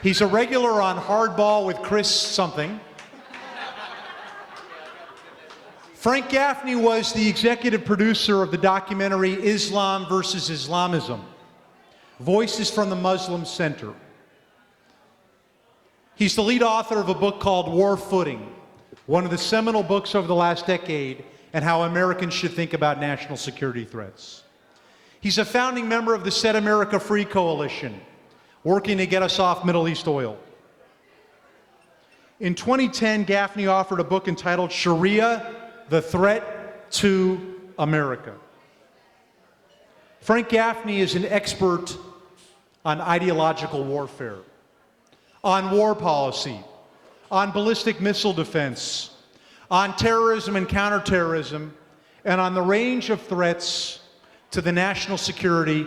He's a regular on Hardball with Chris something. Frank Gaffney was the executive producer of the documentary Islam versus Islamism, Voices from the Muslim Center. He's the lead author of a book called War Footing, one of the seminal books over the last decade and how Americans should think about national security threats. He's a founding member of the Set America Free Coalition, working to get us off Middle East oil. In 2010, Gaffney offered a book entitled Sharia, The Threat to America. Frank Gaffney is an expert on ideological warfare, on war policy, on ballistic missile defense, on terrorism and counterterrorism, and on the range of threats to the national security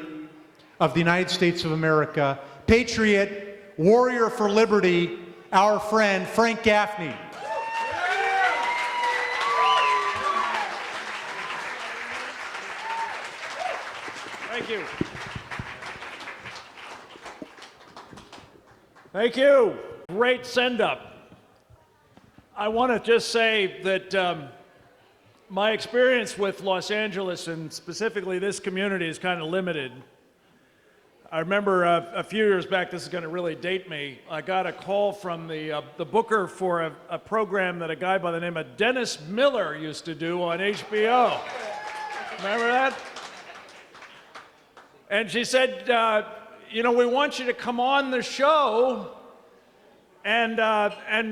of the United States of America. Patriot, warrior for liberty, our friend Frank Gaffney. Thank you. Thank you. Great send-up. I want to just say that my experience with Los Angeles, and specifically this community, is kind of limited. I remember a few years back, this is going to really date me, I got a call from the booker for a program that a guy by the name of Dennis Miller used to do on HBO. Remember that? And she said, you know, we want you to come on the show, and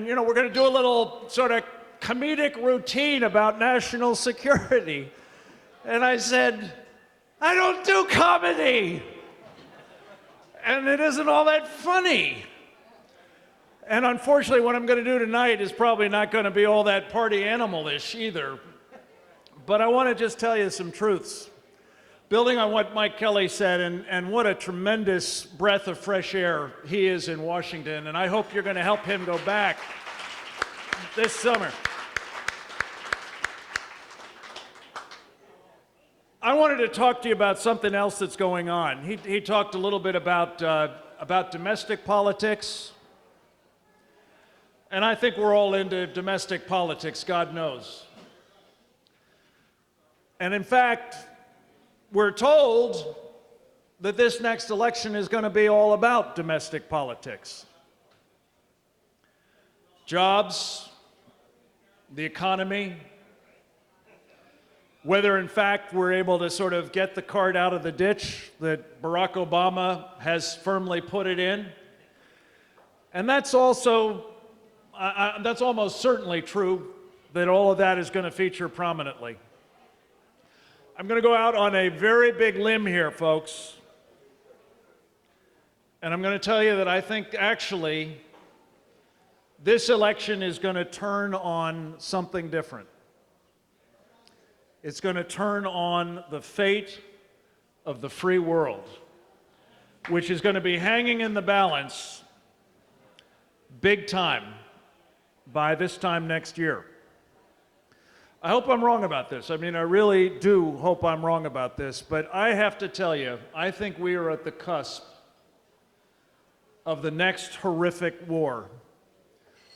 you know, we're going to do a little sort of comedic routine about national security. And I said, I don't do comedy. And it isn't all that funny. And unfortunately, what I'm going to do tonight is probably not going to be all that party animal-ish either. But I want to just tell you some truths. Building on what Mike Kelly said, and what a tremendous breath of fresh air he is in Washington, and I hope you're going to help him go back this summer. I wanted to talk to you about something else that's going on. He talked a little bit about domestic politics, and I think we're all into domestic politics, God knows. And in fact, we're told that this next election is going to be all about domestic politics. Jobs, the economy, whether in fact we're able to sort of get the cart out of the ditch that Barack Obama has firmly put it in. And that's also, that's almost certainly true, that all of that is going to feature prominently. I'm going to go out on a very big limb here, folks. And I'm going to tell you that I think actually this election is going to turn on something different. It's going to turn on the fate of the free world, which is going to be hanging in the balance big time by this time next year. I hope I'm wrong about this. I mean, I really do hope I'm wrong about this, but I have to tell you, I think we are at the cusp of the next horrific war,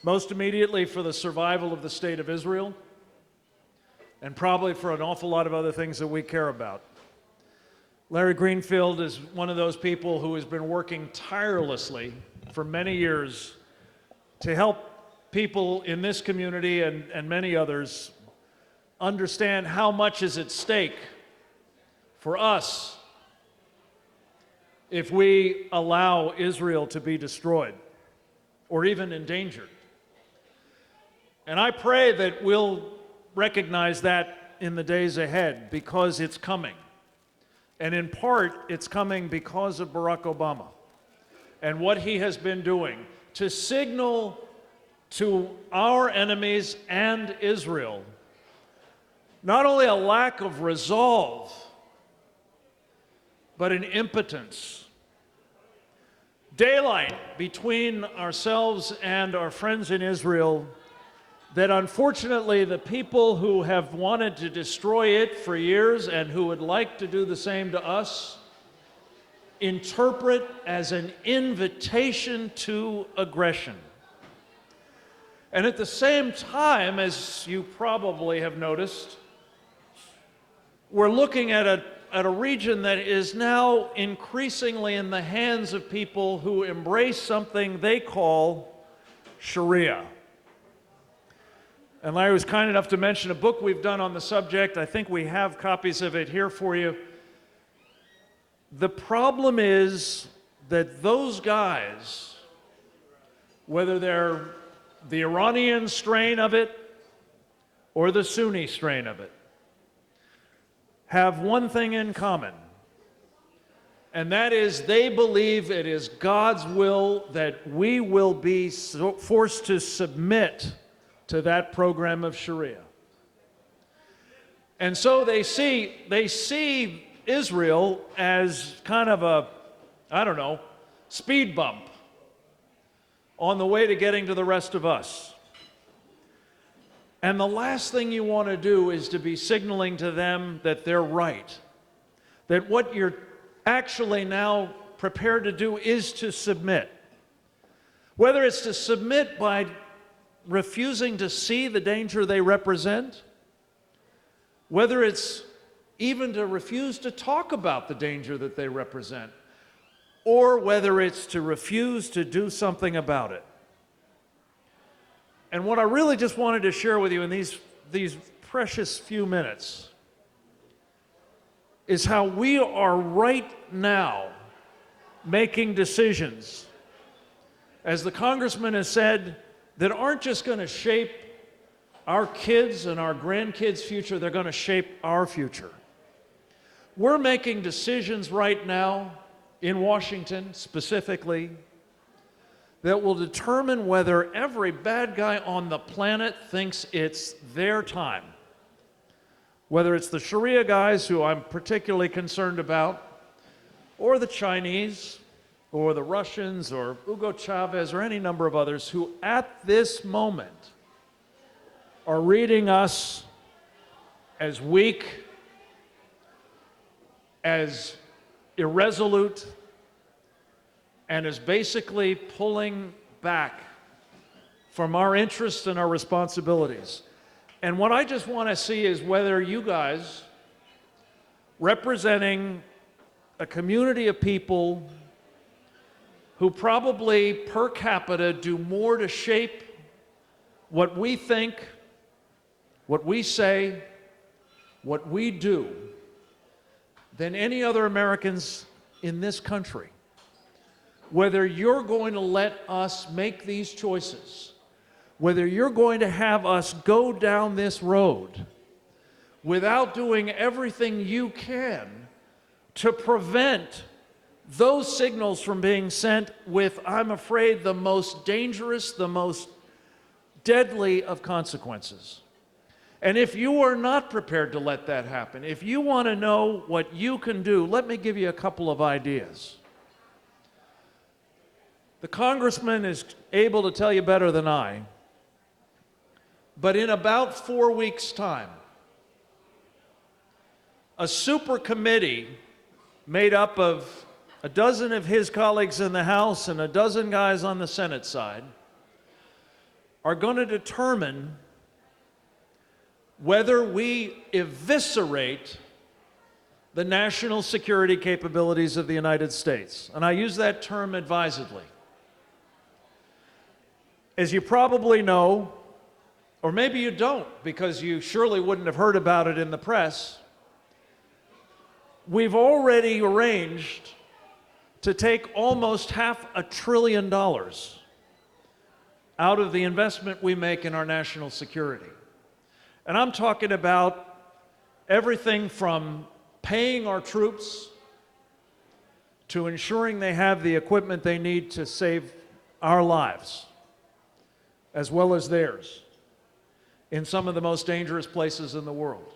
most immediately for the survival of the state of Israel, and probably for an awful lot of other things that we care about. Larry Greenfield is one of those people who has been working tirelessly for many years to help people in this community and many others understand how much is at stake for us if we allow Israel to be destroyed or even endangered. And I pray that we'll recognize that in the days ahead, because it's coming. And in part, it's coming because of Barack Obama and what he has been doing to signal to our enemies and Israel not only a lack of resolve, but an impotence. Daylight between ourselves and our friends in Israel, that unfortunately the people who have wanted to destroy it for years and who would like to do the same to us interpret as an invitation to aggression. And at the same time, as you probably have noticed, we're looking at a region that is now increasingly in the hands of people who embrace something they call Sharia. And Larry was kind enough to mention a book we've done on the subject. I think we have copies of it here for you. The problem is that those guys, whether they're the Iranian strain of it or the Sunni strain of it, have one thing in common, and that is they believe it is God's will that we will be forced to submit to that program of Sharia. And so they see Israel as kind of a, I don't know, speed bump on the way to getting to the rest of us. And the last thing you want to do is to be signaling to them that they're right, that what you're actually now prepared to do is to submit. Whether it's to submit by refusing to see the danger they represent, whether it's even to refuse to talk about the danger that they represent, or whether it's to refuse to do something about it. And what I really just wanted to share with you in these precious few minutes is how we are right now making decisions, as the congressman has said, that aren't just going to shape our kids and our grandkids' future, they're going to shape our future. We're making decisions right now in Washington specifically that will determine whether every bad guy on the planet thinks it's their time. Whether it's the Sharia guys, who I'm particularly concerned about, or the Chinese, or the Russians, or Hugo Chavez, or any number of others who at this moment are reading us as weak, as irresolute, and as basically pulling back from our interests and our responsibilities. And what I just want to see is whether you guys, representing a community of people who probably per capita do more to shape what we think, what we say, what we do, than any other Americans in this country, whether you're going to let us make these choices, whether you're going to have us go down this road without doing everything you can to prevent those signals from being sent with, I'm afraid, the most dangerous, the most deadly of consequences. And if you are not prepared to let that happen, if you want to know what you can do, let me give you a couple of ideas. The congressman is able to tell you better than I, but in about 4 weeks' time, a super committee made up of a dozen of his colleagues in the House and a dozen guys on the Senate side are going to determine whether we eviscerate the national security capabilities of the United States. And I use that term advisedly. As you probably know, or maybe you don't, because you surely wouldn't have heard about it in the press, we've already arranged to take almost $500 billion out of the investment we make in our national security. And I'm talking about everything from paying our troops to ensuring they have the equipment they need to save our lives, as well as theirs, in some of the most dangerous places in the world.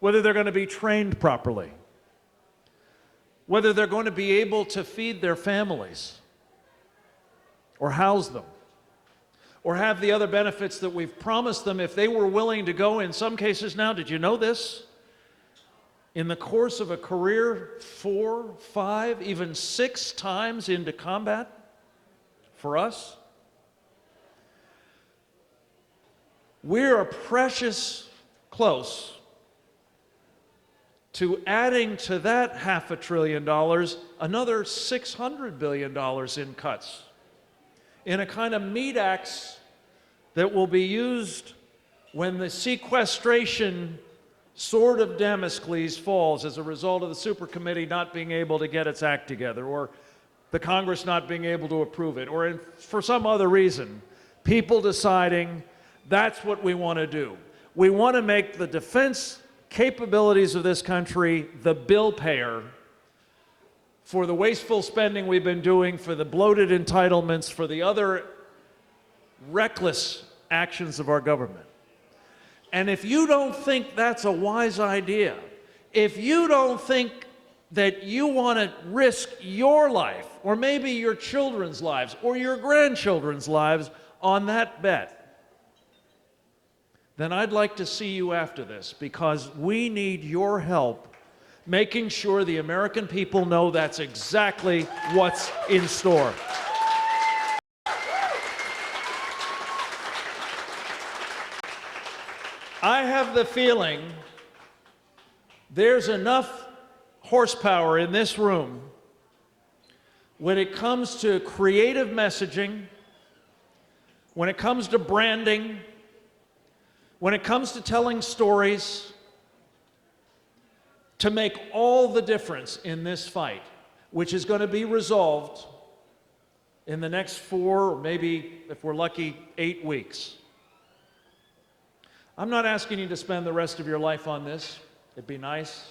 Whether they're going to be trained properly, whether they're going to be able to feed their families or house them, or have the other benefits that we've promised them if they were willing to go, in some cases now, did you know this? in the course of a career 4, 5, even 6 times into combat for us. We're a precious close to adding to that $500 billion another $600 billion in cuts in a kind of meat axe that will be used when the sequestration sword of Damocles falls as a result of the supercommittee not being able to get its act together, or the Congress not being able to approve it, or for some other reason, people deciding that's what we want to do. We want to make the defense capabilities of this country the bill payer for the wasteful spending we've been doing, for the bloated entitlements, for the other reckless actions of our government. And if you don't think that's a wise idea, if you don't think that you want to risk your life, or maybe your children's lives, or your grandchildren's lives on that bet, then I'd like to see you after this, because we need your help making sure the American people know that's exactly what's in store. I have the feeling there's enough horsepower in this room when it comes to creative messaging, when it comes to branding, when it comes to telling stories, to make all the difference in this fight, which is going to be resolved in the next 4, or maybe, if we're lucky, 8 weeks. I'm not asking you to spend the rest of your life on this. It'd be nice.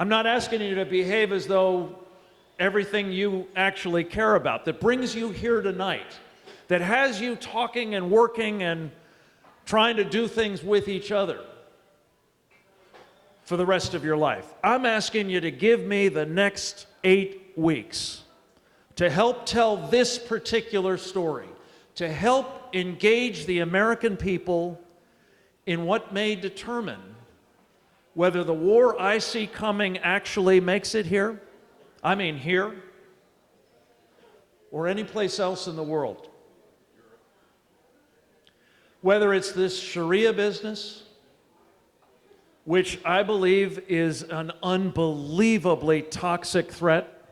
I'm not asking you to behave as though everything you actually care about, that brings you here tonight, that has you talking and working and trying to do things with each other for the rest of your life. I'm asking you to give me the next 8 weeks to help tell this particular story, to help engage the American people in what may determine whether the war I see coming actually makes it here, I mean here, or any place else in the world. Whether it's this Sharia business, which I believe is an unbelievably toxic threat,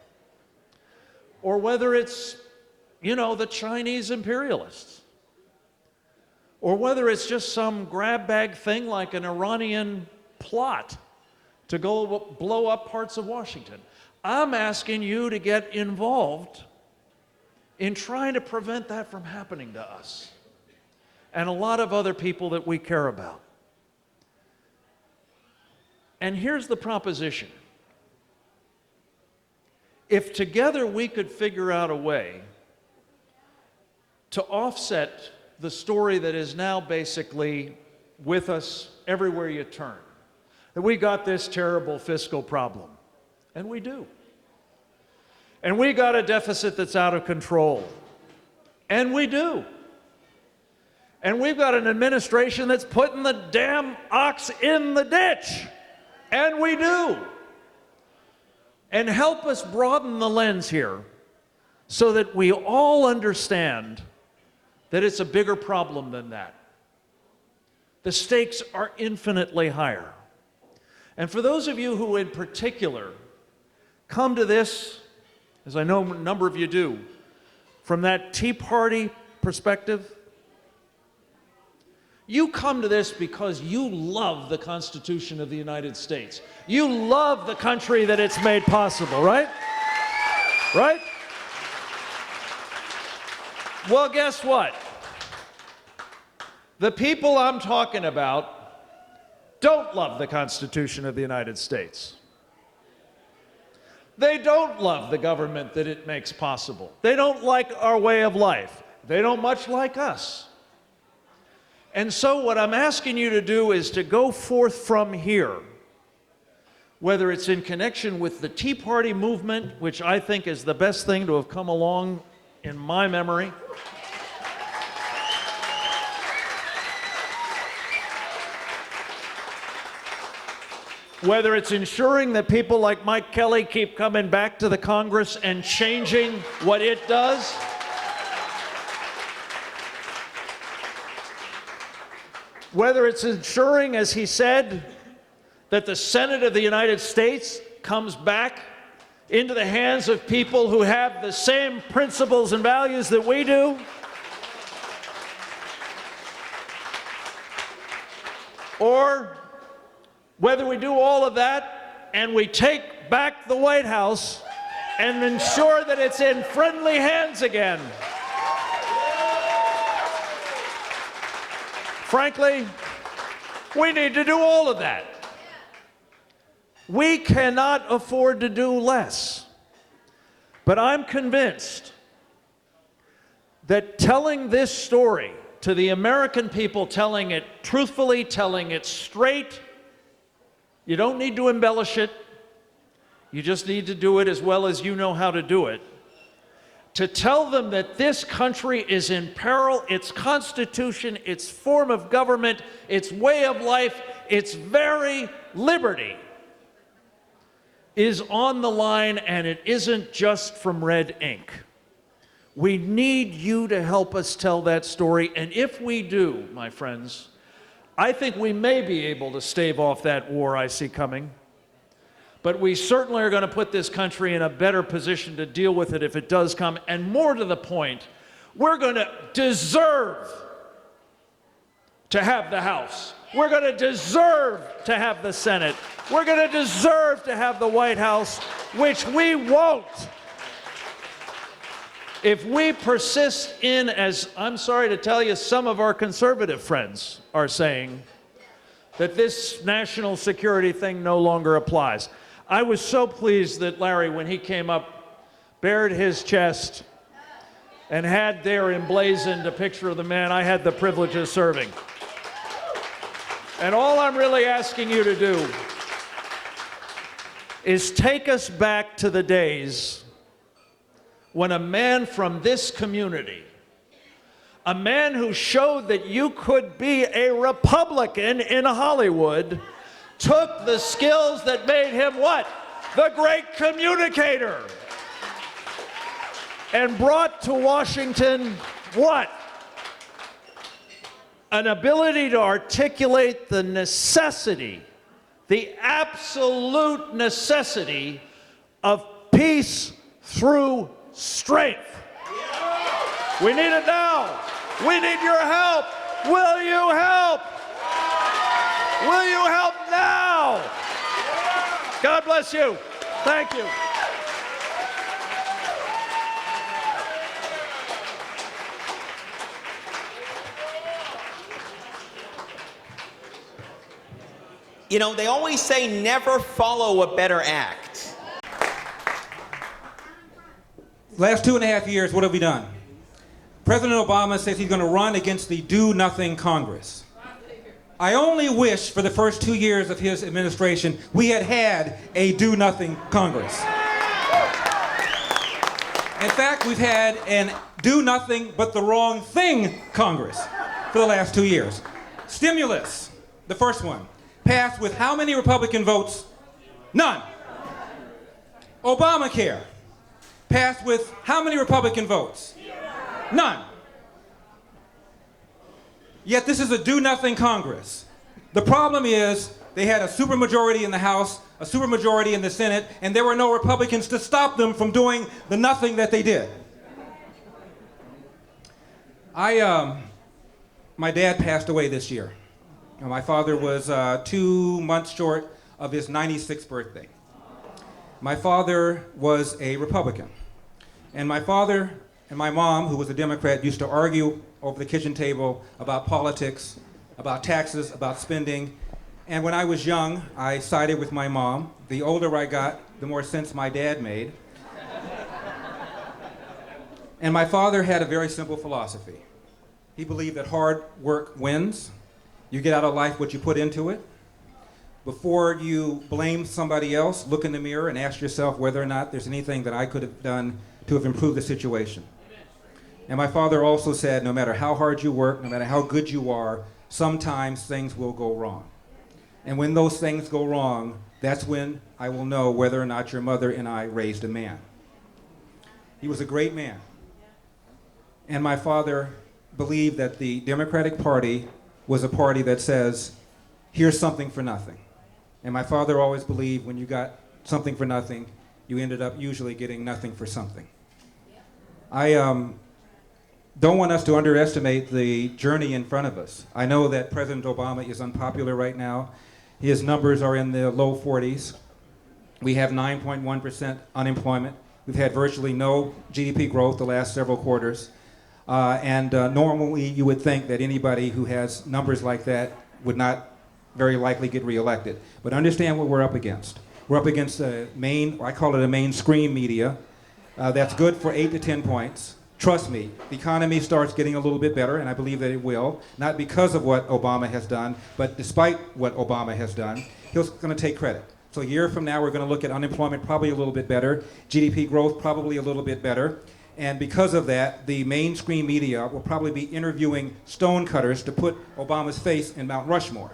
or whether it's, the Chinese imperialists, or whether it's just some grab bag thing like an Iranian plot to go blow up parts of Washington. I'm asking you to get involved in trying to prevent that from happening to us and a lot of other people that we care about. And here's the proposition. If together we could figure out a way to offset the story that is now basically with us everywhere you turn, that we got this terrible fiscal problem, and we do. And we got a deficit that's out of control, and we do. And we've got an administration that's putting the damn ox in the ditch, and we do. And help us broaden the lens here so that we all understand that it's a bigger problem than that. The stakes are infinitely higher. And for those of you who in particular come to this, as I know a number of you do, from that Tea Party perspective, you come to this because you love the Constitution of the United States. You love the country that it's made possible, right? Right? Well, guess what? The people I'm talking about don't love the Constitution of the United States. They don't love the government that it makes possible. They don't like our way of life. They don't much like us. And so what I'm asking you to do is to go forth from here, whether it's in connection with the Tea Party movement, which I think is the best thing to have come along in my memory, whether it's ensuring that people like Mike Kelly keep coming back to the Congress and changing what it does, whether it's ensuring, as he said, that the Senate of the United States comes back into the hands of people who have the same principles and values that we do, or whether we do all of that and we take back the White House and ensure that it's in friendly hands again. Frankly, we need to do all of that. We cannot afford to do less. But I'm convinced that telling this story to the American people, telling it truthfully, telling it straight, you don't need to embellish it. You just need to do it as well as you know how to do it. To tell them that this country is in peril, its constitution, its form of government, its way of life, its very liberty is on the line, and it isn't just from red ink. We need you to help us tell that story, and if we do, my friends, I think we may be able to stave off that war I see coming. But we certainly are going to put this country in a better position to deal with it if it does come. And more to the point, we're going to deserve to have the House. We're going to deserve to have the Senate. We're going to deserve to have the White House, which we won't if we persist in, as I'm sorry to tell you, some of our conservative friends are saying, that this national security thing no longer applies. I was so pleased that Larry, when he came up, bared his chest and had there emblazoned a picture of the man I had the privilege of serving. And all I'm really asking you to do is take us back to the days when a man from this community, a man who showed that you could be a Republican in Hollywood, took the skills that made him what? The great communicator. And brought to Washington what? An ability to articulate the necessity, the absolute necessity of peace through strength. We need it now. We need your help. Will you help? Will you help now? God bless you. Thank you. You know, they always say never follow a better act. Last 2.5 years, what have we done? President Obama says he's going to run against the do-nothing Congress. I only wish for the first 2 years of his administration we had had a do-nothing Congress. In fact, we've had an do-nothing but the wrong thing Congress for the last 2 years. Stimulus, the first one, passed with how many Republican votes? None. Obamacare, passed with how many Republican votes? None. Yet this is a do-nothing Congress. The problem is they had a supermajority in the House, a supermajority in the Senate, and there were no Republicans to stop them from doing the nothing that they did. My dad passed away this year. My father was 2 months short of his 96th birthday. My father was a Republican. And my father and my mom, who was a Democrat, used to argue over the kitchen table about politics, about taxes, about spending. And when I was young, I sided with my mom. The older I got, the more sense my dad made. And my father had a very simple philosophy. He believed that hard work wins. You get out of life what you put into it. Before you blame somebody else, look in the mirror and ask yourself whether or not there's anything that I could have done to have improved the situation. And my father also said, no matter how hard you work, no matter how good you are, sometimes things will go wrong. And when those things go wrong, that's when I will know whether or not your mother and I raised a man. He was a great man. And my father believed that the Democratic Party was a party that says, here's something for nothing. And my father always believed when you got something for nothing, you ended up usually getting nothing for something. I don't want us to underestimate the journey in front of us. I know that President Obama is unpopular right now. His numbers are in the low 40s. We have 9.1% unemployment. We've had virtually no GDP growth the last several quarters. Normally you would think that anybody who has numbers like that would not very likely get reelected. But understand what we're up against. We're up against I call it a mainstream media, that's good for 8 to 10 points. Trust me, the economy starts getting a little bit better, and I believe that it will, not because of what Obama has done, but despite what Obama has done. He's going to take credit. So a year from now, we're going to look at unemployment probably a little bit better, GDP growth probably a little bit better, and because of that, the mainstream media will probably be interviewing stonecutters to put Obama's face in Mount Rushmore.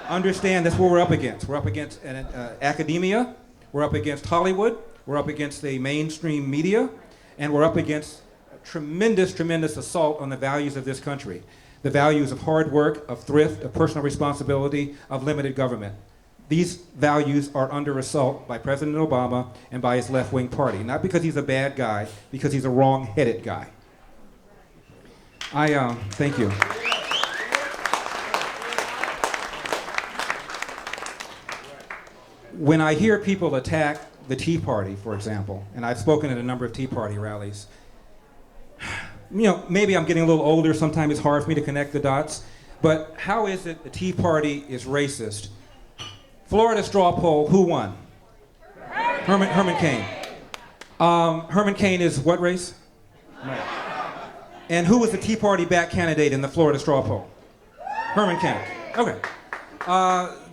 Understand that's what we're up against. We're up against academia, we're up against Hollywood, we're up against the mainstream media, and we're up against a tremendous, tremendous assault on the values of this country. The values of hard work, of thrift, of personal responsibility, of limited government. These values are under assault by President Obama and by his left-wing party. Not because he's a bad guy, because he's a wrong-headed guy. Thank you. When I hear people attack the Tea Party, for example, and I've spoken at a number of Tea Party rallies, maybe I'm getting a little older, sometimes it's hard for me to connect the dots, but how is it the Tea Party is racist? Florida straw poll, who won? Herman Cain. Herman Cain is what race? Right. And who was the Tea Party back candidate in the Florida straw poll? Herman Cain. Okay.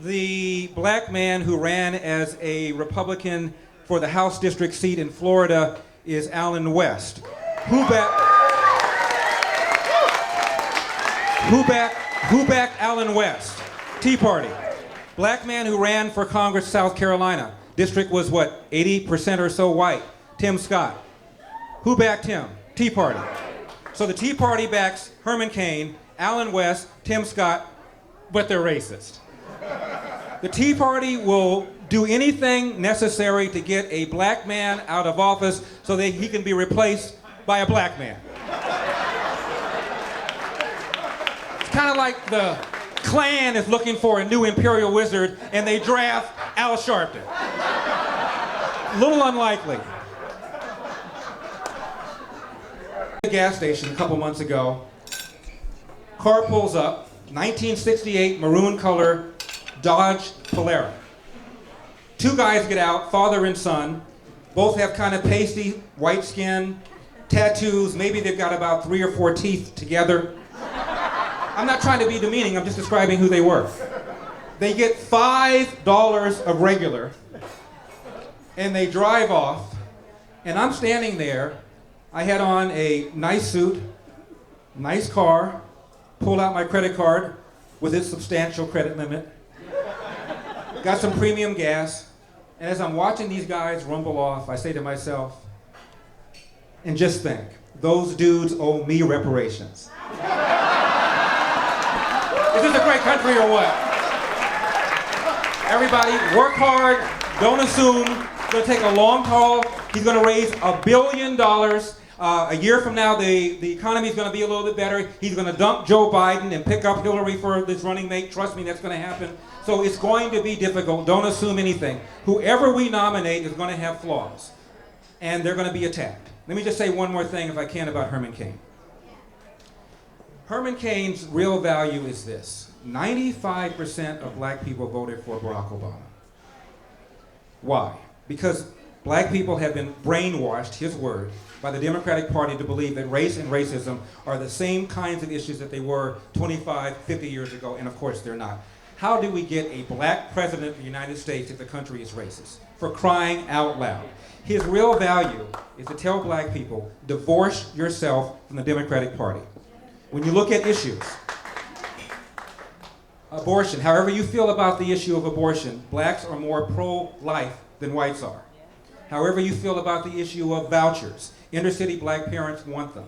The black man who ran as a Republican for the House district seat in Florida is Allen West. Who backed Allen West? Tea Party. Black man who ran for Congress, South Carolina. District was what, 80% or so white? Tim Scott. Who backed him? Tea Party. So the Tea Party backs Herman Cain, Allen West, Tim Scott, but they're racist. The Tea Party will do anything necessary to get a black man out of office so that he can be replaced by a black man. It's kind of like the Klan is looking for a new imperial wizard and they draft Al Sharpton. A little unlikely. At the gas station a couple months ago, car pulls up, 1968 maroon color Dodge Polara. Two guys get out, father and son, both have kind of pasty white skin, tattoos, maybe they've got about 3 or 4 teeth together. I'm not trying to be demeaning, I'm just describing who they were. They get $5 of regular, and they drive off, and I'm standing there. I had on a nice suit, nice car, pulled out my credit card with its substantial credit limit, got some premium gas, and as I'm watching these guys rumble off, I say to myself, and just think, those dudes owe me reparations. Is this a great country or what? Everybody, work hard, don't assume. It's going to take a long haul. He's going to raise $1 billion. A year from now, the economy is going to be a little bit better. He's going to dump Joe Biden and pick up Hillary for this running mate. Trust me, that's going to happen. So it's going to be difficult. Don't assume anything. Whoever we nominate is going to have flaws, and they're going to be attacked. Let me just say one more thing, if I can, about Herman Cain. Herman Cain's real value is this. 95% of black people voted for Barack Obama. Why? Because black people have been brainwashed, his word, by the Democratic Party to believe that race and racism are the same kinds of issues that they were 25, 50 years ago, and of course they're not. How do we get a black president of the United States if the country is racist? For crying out loud. His real value is to tell black people, divorce yourself from the Democratic Party. When you look at issues, Abortion. However you feel about the issue of abortion, blacks are more pro-life than whites are. However you feel about the issue of vouchers, inner city black parents want them.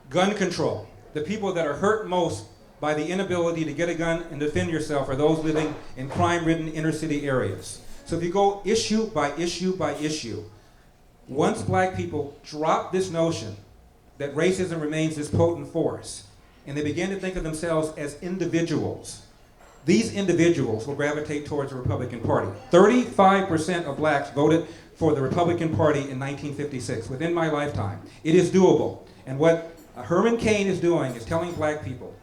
Gun control. The people that are hurt most by the inability to get a gun and defend yourself are those living in crime-ridden inner city areas. So if you go issue by issue by issue, once black people drop this notion that racism remains this potent force, and they begin to think of themselves as individuals, these individuals will gravitate towards the Republican Party. 35% of blacks voted for the Republican Party in 1956, within my lifetime. It is doable. And what Herman Cain is doing is telling black people,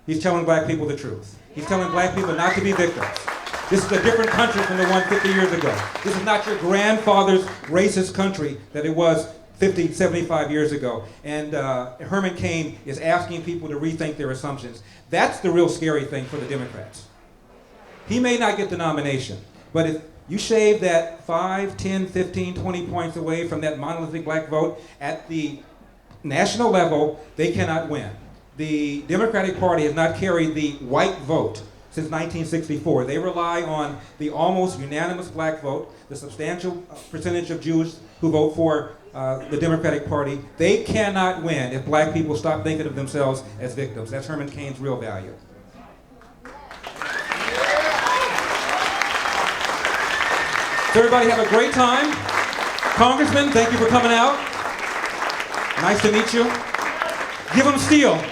he's telling black people the truth. He's telling black people not to be victims. This is a different country from the one 50 years ago. This is not your grandfather's racist country that it was 50, 75 years ago. And Herman Cain is asking people to rethink their assumptions. That's the real scary thing for the Democrats. He may not get the nomination, but if you shave that 5, 10, 15, 20 points away from that monolithic black vote at the national level, they cannot win. The Democratic Party has not carried the white vote since 1964. They rely on the almost unanimous black vote, the substantial percentage of Jews who vote for the Democratic Party. They cannot win if black people stop thinking of themselves as victims. That's Herman Cain's real value. So everybody have a great time. Congressman, thank you for coming out. Nice to meet you. Give them steel.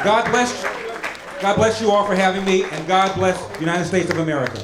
God bless you all for having me, and God bless the United States of America.